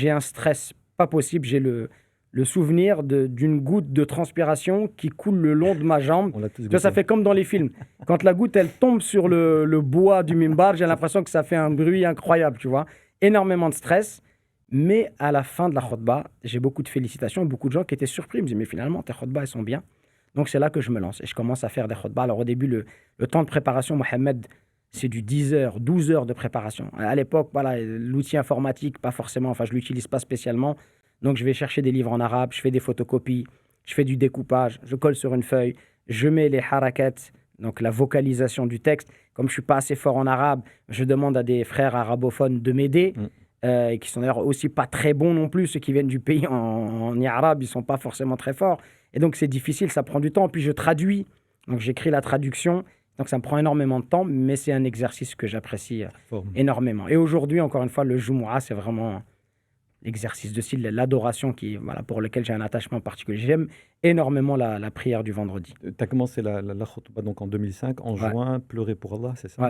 J'ai un stress pas possible. J'ai le souvenir d'une goutte de transpiration qui coule le long de ma jambe. On l'a tous Tu vois, ça goûté. fait comme dans les films. Quand la goutte, elle tombe sur le bois du mimbar, j'ai l'impression que ça fait un bruit incroyable, tu vois. Énormément de stress. Mais à la fin de la khutba, j'ai beaucoup de félicitations et beaucoup de gens qui étaient surpris. Ils me disent, mais finalement, tes khutbas, elles sont bien. Donc, c'est là que je me lance et je commence à faire des khutbas. Alors, au début, le temps de préparation, Mohamed, c'est du 10 heures, 12 heures de préparation. À l'époque, voilà, l'outil informatique, pas forcément, enfin, je ne l'utilise pas spécialement. Donc, je vais chercher des livres en arabe, je fais des photocopies, je fais du découpage, je colle sur une feuille, je mets les harakat, donc la vocalisation du texte. Comme je ne suis pas assez fort en arabe, je demande à des frères arabophones de m'aider, Mm. et qui sont d'ailleurs aussi pas très bons non plus. Ceux qui viennent du pays en arabe, ils ne sont pas forcément très forts. Et donc, c'est difficile, ça prend du temps. Puis, je traduis, donc j'écris la traduction. Donc, ça me prend énormément de temps, mais c'est un exercice que j'apprécie Forme. énormément. Et aujourd'hui, encore une fois, le Jumu'ah, c'est vraiment l'exercice de style, l'adoration voilà, pour lequel j'ai un attachement particulier. J'aime énormément la prière du vendredi. Tu as commencé la khutba donc en 2005, en Ouais. juin, pleurer pour Allah, c'est ça? Ouais.